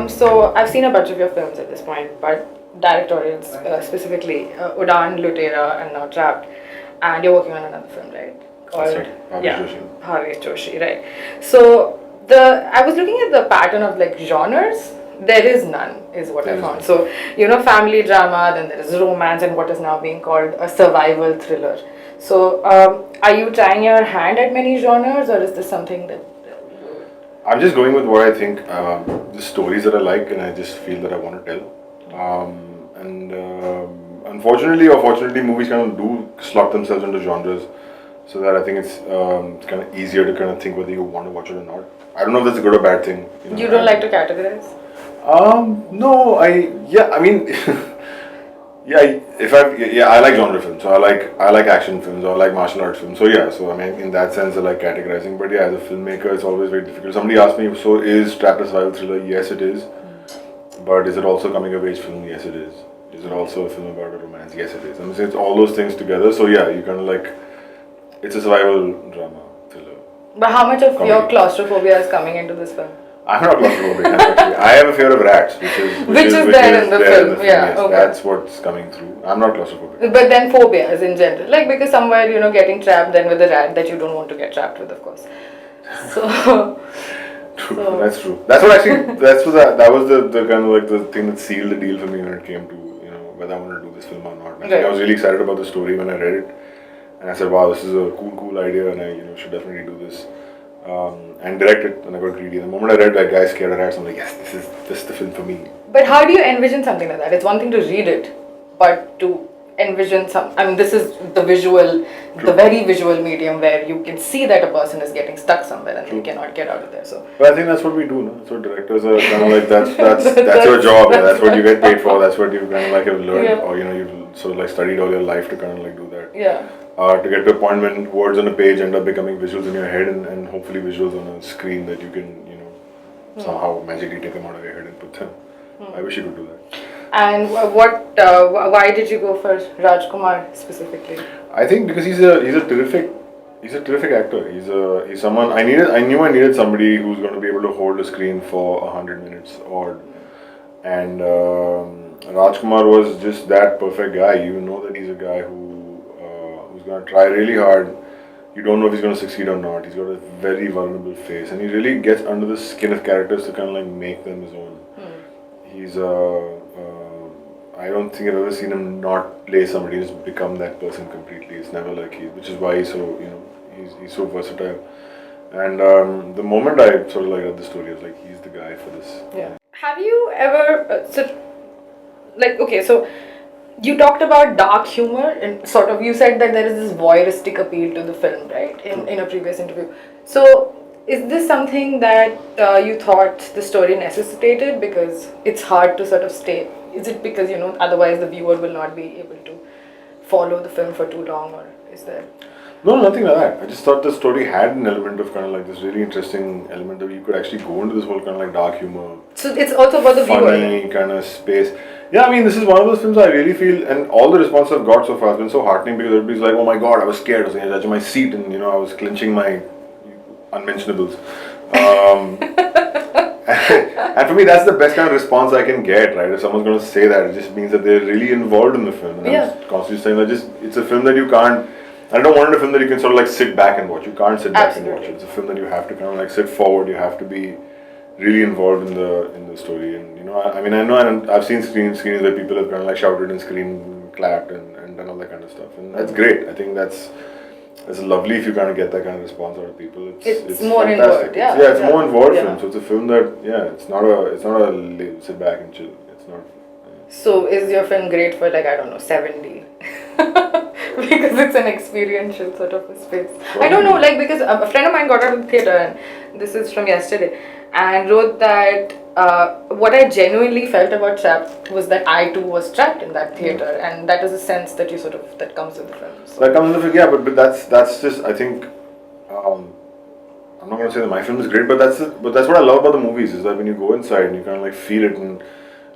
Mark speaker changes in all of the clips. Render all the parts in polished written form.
Speaker 1: So I've seen a bunch of your films at this point, but directorials specifically, Udan, Lutera, and now Trapped, and you're working on another film, right?
Speaker 2: That's right. Bhavesh Joshi.
Speaker 1: Bhavesh Joshi, right? So I was looking at the pattern of like genres. There is none, is what I found. So family drama, then there is romance, and what is now being called a survival thriller. So are you trying your hand at many genres, or is this something that
Speaker 2: I'm just going with what I think, the stories that I like, and I just feel that I want to tell. Unfortunately or fortunately, movies kind of do slot themselves into genres, so that I think it's kind of easier to kind of think whether you want to watch it or not. I don't know if that's a good or bad thing.
Speaker 1: You don't like to categorize?
Speaker 2: No, I mean, I like genre films. So I like action films, or I like martial arts films. So yeah, so I mean, in that sense, I like categorizing. But yeah, as a filmmaker, it's always very difficult. Somebody asked me, so is Trapped a survival thriller? Yes, it is. But is it also coming of age film? Yes, it is. Is it also a film about a romance? Yes, it is. I'm saying it's all those things together. So yeah, you kind of like, it's a survival drama thriller.
Speaker 1: But how much of your claustrophobia is coming into this film?
Speaker 2: I'm not claustrophobic, actually. I have a fear of rats, which is
Speaker 1: there in the film. Yeah,
Speaker 2: yes,
Speaker 1: okay.
Speaker 2: That's what's coming through. I'm not claustrophobic.
Speaker 1: But then phobias in general, like because somewhere getting trapped then with a rat that you don't want to get trapped with, of course. So.
Speaker 2: True. That's true. That's what actually. That was the kind of like the thing that sealed the deal for me when it came to whether I wanted to do this film or not. I was really excited about the story when I read it, and I said, "Wow, this is a cool idea, and I should definitely do this." And direct it, and I got greedy. The moment I read that guy scared of rats, I'm like, yes, this is the film for me.
Speaker 1: But how do you envision something like that? It's one thing to read it, but to envision this is the visual, the very visual medium where you can see that a person is getting stuck somewhere and they cannot get out of there. So.
Speaker 2: But I think that's what we do, no? That's what directors are kind of like. That's your job. That's what you get paid for. That's what you kind of like have learned, or you've sort of like studied all your life to kind of like do that.
Speaker 1: Yeah.
Speaker 2: To get to a point when words on a page end up becoming visuals in your head, and hopefully visuals on a screen that you can, somehow magically take them out of your head and put them. I wish you could do that.
Speaker 1: And why did you go for Rajkummar specifically?
Speaker 2: I think because he's a terrific actor. He's someone I knew I needed somebody who's going to be able to hold a screen for 100 minutes odd, and Rajkummar was just that perfect guy. You know that he's a guy who's going to try really hard. You don't know if he's going to succeed or not. He's got a very vulnerable face, and he really gets under the skin of characters to kind of like make them his own. He's I don't think I've ever seen him not play somebody who's become that person completely. It's never like which is why he's so he's so versatile. And the moment I sort of like read the story, I was like, he's the guy for this.
Speaker 1: Yeah. Have you ever so you talked about dark humor and sort of you said that there is this voyeuristic appeal to the film, right? In a previous interview. So is this something that you thought the story necessitated because it's hard to sort of stay? Is it because otherwise the viewer will not be able to follow the film for too long, or is there?
Speaker 2: No, nothing like that. I just thought the story had an element of kind of like this really interesting element that you could actually go into this whole kind of like dark humor.
Speaker 1: So it's also about the
Speaker 2: funny
Speaker 1: viewer.
Speaker 2: Kind of space. Yeah, I mean, this is one of those films I really feel, and all the response I've got so far has been so heartening because everybody's like, oh my god, I was scared, I was on the edge of my seat, and I was clenching my unmentionables. And for me, that's the best kind of response I can get, right? If someone's going to say that, it just means that they're really involved in the film. And I'm constantly saying that it's a film that you can't, I don't want a film that you can sort of like sit back and watch. You can't sit back and watch it. It's a film that you have to kind of like sit forward. You have to be really involved in the story. And I know, and I've seen screens where people have kind of like shouted and screamed, clapped, and done all that kind of stuff. And that's great. I think that's lovely if you kind of get that kind of response out of people.
Speaker 1: It's more
Speaker 2: fantastic.
Speaker 1: involved. Yeah,
Speaker 2: it's more involved film. So it's a film that it's not a sit back and chill. It's not.
Speaker 1: So is your film great for 7D? Because it's an experiential sort of a space. Probably. I don't know, because a friend of mine got out of the theatre, and this is from yesterday, and wrote that what I genuinely felt about Trapped was that I too was trapped in that theatre, and that is a sense that that comes with the film. So.
Speaker 2: That comes with the film, yeah, but that's just, I think, I'm not going to say that my film is great, but that's what I love about the movies, is that when you go inside and you kind of like feel it, and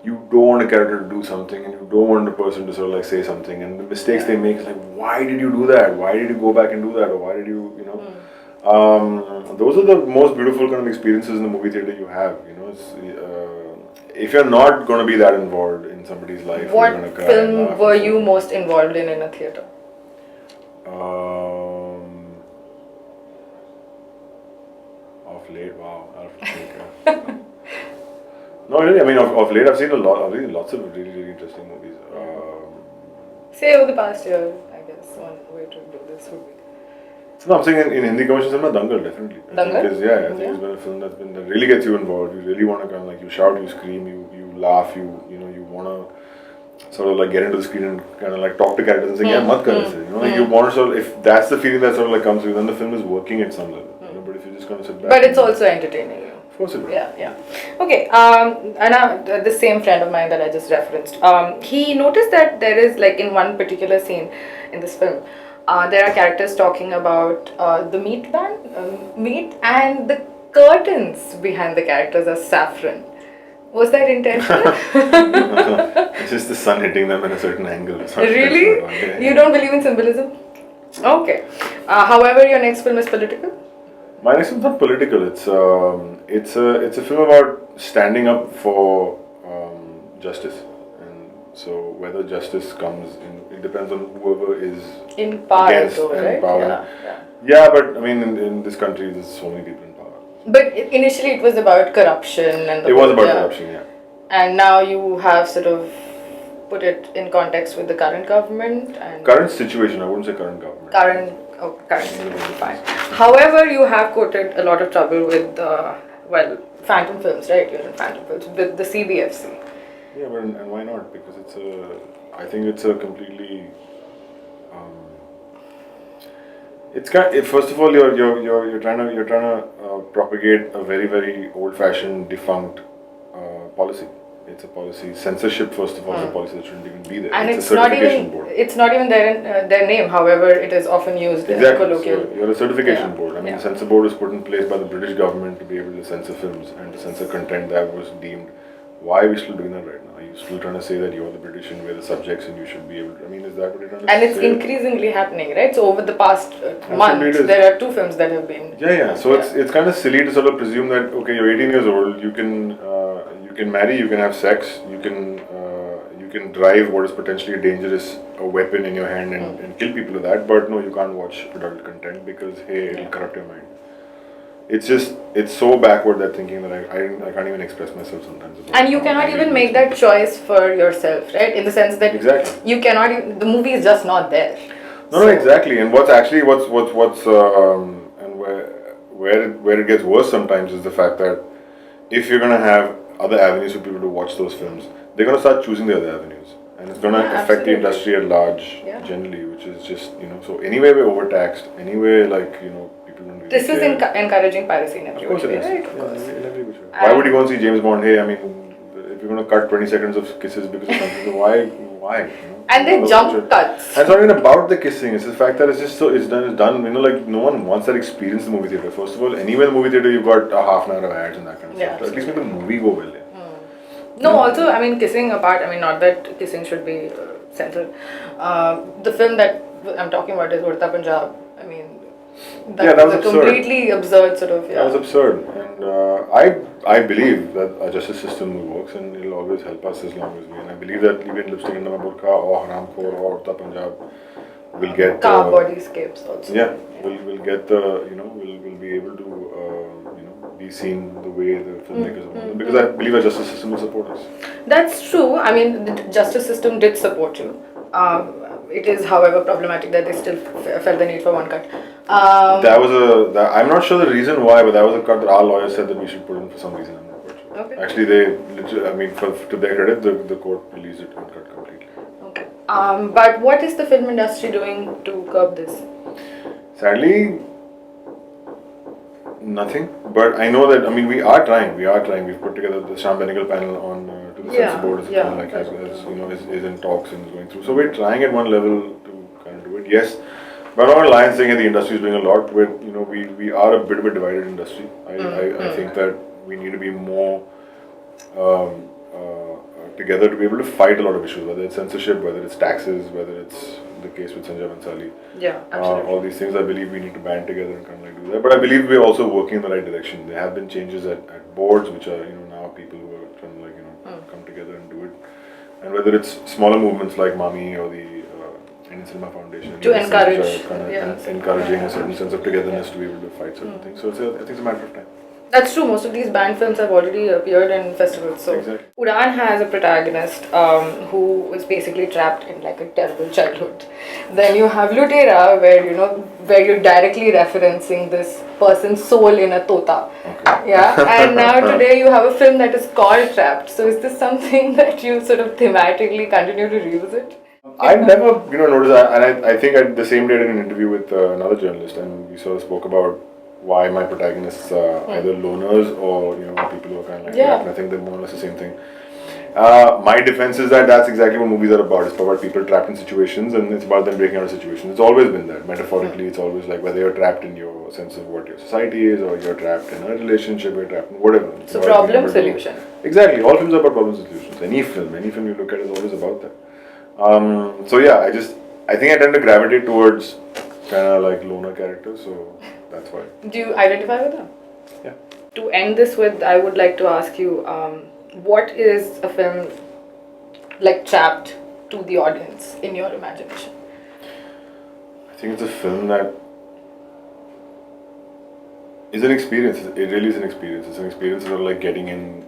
Speaker 2: you don't want a character to do something, and you don't want a person to sort of like say something, and the mistakes they make is like, why did you do that? Why did you go back and do that? Or why did you, those are the most beautiful kind of experiences in the movie theater you have. if you're not going to be that involved in somebody's life,
Speaker 1: What
Speaker 2: you're going to cry and
Speaker 1: film
Speaker 2: laugh
Speaker 1: were
Speaker 2: and
Speaker 1: you
Speaker 2: so
Speaker 1: most involved in a theatre?
Speaker 2: on. Of late, wow, I'll have to think. No, really, I mean, of late, I've seen lots of really, really interesting movies.
Speaker 1: Say over the past year, I guess one way to do this would be.
Speaker 2: No, I'm saying in Hindi commercial cinema, Dangal, definitely.
Speaker 1: Dangal?
Speaker 2: I think it's been a film that really gets you involved. You really want to kind of like, you shout, you scream, you laugh, you want to sort of like get into the screen and kind of like talk to characters and say, yeah, mat kar aise. You want to sort of, if that's the feeling that sort of like comes to you, then the film is working at some level. But if you're just going to sit back.
Speaker 1: But it's also entertaining.
Speaker 2: Of course it is.
Speaker 1: Yeah. Okay. And this same friend of mine that I just referenced, he noticed that there is like in one particular scene in this film, there are characters talking about the meat and the curtains behind the characters are saffron. Was that intentional?
Speaker 2: It's just the sun hitting them at a certain angle.
Speaker 1: Really? You don't believe in symbolism? Okay. However, your next film is political?
Speaker 2: My next film's not political. It's a film about standing up for justice, and so whether justice comes in, it depends on whoever is
Speaker 1: in power,
Speaker 2: against
Speaker 1: though,
Speaker 2: and
Speaker 1: right?
Speaker 2: power. Yeah, but I mean, in this country, there's so many people in power.
Speaker 1: But initially, it was about corruption and.
Speaker 2: It was about corruption, yeah.
Speaker 1: And now you have sort of put it in context with the current government and
Speaker 2: current situation. I wouldn't say current government.
Speaker 1: Current situation, fine. However, you have quoted a lot of trouble with Phantom Films, right? You're in Phantom Films with the CBFC.
Speaker 2: Yeah, but and why not? Because I think it's a completely. First of all, you're trying to propagate a very, very old-fashioned, defunct policy. It's a policy. Censorship, first of all, is a policy that shouldn't even be there.
Speaker 1: And
Speaker 2: it's a certification board.
Speaker 1: It's not even their name. However, it is often used in colloquial.
Speaker 2: So you're a certification board. I mean, the censor board was put in place by the British government to be able to censor films and to censor content that was deemed. Why are we still doing that right now? Are you still trying to say that you're the British and we're the subjects and you should be able to? I mean, is that what you're trying to say?
Speaker 1: And it's increasingly happening, right? So over the past month, there are 2 films that have been.
Speaker 2: Yeah. So it's kind of silly to sort of presume that okay, you're 18 years old, you can marry, you can have sex, you can drive what is potentially a dangerous weapon in your hand and kill people with that. But no, you can't watch adult content because hey, it'll corrupt your mind. It's so backward that thinking that I can't even express myself sometimes.
Speaker 1: And you cannot even make that choice for yourself, right? In the sense that you cannot even, the movie is just not there.
Speaker 2: No, exactly. And what's and where it gets worse sometimes is the fact that if you're gonna have other avenues for people to watch those films, they're gonna start choosing the other avenues, and it's gonna affect the industry at large generally, which is just so anyway we're overtaxed. Anyway, people don't really
Speaker 1: this is encouraging piracy in every way.
Speaker 2: Of course it is.
Speaker 1: Right? Of course.
Speaker 2: In every way. Why would you go and see James Bond? Hey, I mean, if you're gonna cut 20 seconds of kisses because of something, why?
Speaker 1: And they jump cuts.
Speaker 2: And it's not even about the kissing. It's the fact that it's done. No one wants that experience in the movie theater. First of all, anywhere in the movie theater, you've got a half an hour of ads and that kind of stuff. So at least make the movie go well.
Speaker 1: No, also, I mean, kissing apart, I mean, not that kissing should be censored. The film that I'm talking about is Urta Punjab. I mean, that was a completely absurd sort of.
Speaker 2: That was absurd. And I believe that our justice system works and it'll always help us as long as we. And I believe that even Lipstick in the Burqa or Haramkhor or Urta Punjab will get.
Speaker 1: Car bodyscapes also.
Speaker 2: Yeah, we'll get we'll be able to be seen the way the filmmakers want, because I believe our justice system will support us.
Speaker 1: That's true. I mean, the justice system did support you. It is, however, problematic that they still felt the need for one cut.
Speaker 2: I'm not sure the reason why, but that was a cut that our lawyer said that we should put in for some reason. I'm not quite sure.
Speaker 1: Okay.
Speaker 2: Actually, to their credit, the court released it uncut completely.
Speaker 1: Okay. But what is the film industry doing to curb this?
Speaker 2: Sadly, nothing. But I know that, I mean, we are trying. We've put together the Sham Benegal panel on to the censor board is in talks and is going through. So we're trying at one level to kind of do it. Yes, but I'm not lying saying that the industry is doing a lot. We are a bit of a divided industry. I think that we need to be more together to be able to fight a lot of issues, whether it's censorship, whether it's taxes, whether it's the case with Sanjay Bansali.
Speaker 1: Yeah, absolutely.
Speaker 2: All these things, I believe we need to band together and kind of do that. But I believe we're also working in the right direction. There have been changes at boards, which are now people who are trying to and whether it's smaller movements like Mami or the Indian Cinema Foundation
Speaker 1: To encourage,
Speaker 2: which are kind of
Speaker 1: yes.
Speaker 2: encouraging a certain sense of togetherness to be able to fight certain things. So I think it's a matter of time.
Speaker 1: That's true. Most of these banned films have already appeared in festivals. So
Speaker 2: Exactly.
Speaker 1: Udan has a protagonist who is basically trapped in like a terrible childhood. Then you have Lutera, where you're directly referencing this person's soul in a tota.
Speaker 2: Okay.
Speaker 1: Yeah. And now today you have a film that is called Trapped. So is this something that you sort of thematically continue to revisit?
Speaker 2: I never, noticed that, and I think at the same day I did an interview with another journalist, and we sort of spoke about why my protagonists are either loners or people who are kind of like that, and I think they're more or less the same thing. My defense is that that's exactly what movies are about. It's about people trapped in situations, and it's about them breaking out of situations. It's always been that. Metaphorically, it's always like whether you're trapped in your sense of what your society is, or you're trapped in a relationship, you're trapped in whatever.
Speaker 1: So problem solution.
Speaker 2: Exactly. All films are about problem solutions. Any film you look at is always about that. So yeah, I think I tend to gravitate towards kind of like loner characters, so that's why.
Speaker 1: Do you identify with them?
Speaker 2: Yeah.
Speaker 1: To end this with, I would like to ask you, what is a film like Trapped to the audience in your imagination?
Speaker 2: I think it's a film that is an experience. It really is an experience. It's an experience of like getting in,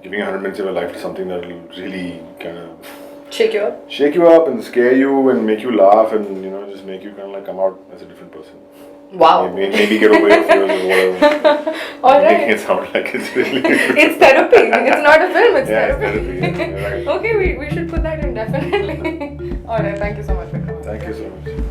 Speaker 2: giving 100 minutes of your life to something that will really kind of
Speaker 1: Shake you up?
Speaker 2: shake you up and scare you and make you laugh and just make you kind of like come out as a different person.
Speaker 1: Wow.
Speaker 2: Maybe get over your fears or whatever.
Speaker 1: All right.
Speaker 2: Making it sound like it's really.
Speaker 1: It's therapy. It's not a film. It's
Speaker 2: Yeah, it's
Speaker 1: therapy.
Speaker 2: therapy. Yeah, you're right.
Speaker 1: Okay, we should put that in definitely. All right. Thank you so much for coming.
Speaker 2: Thank you so much.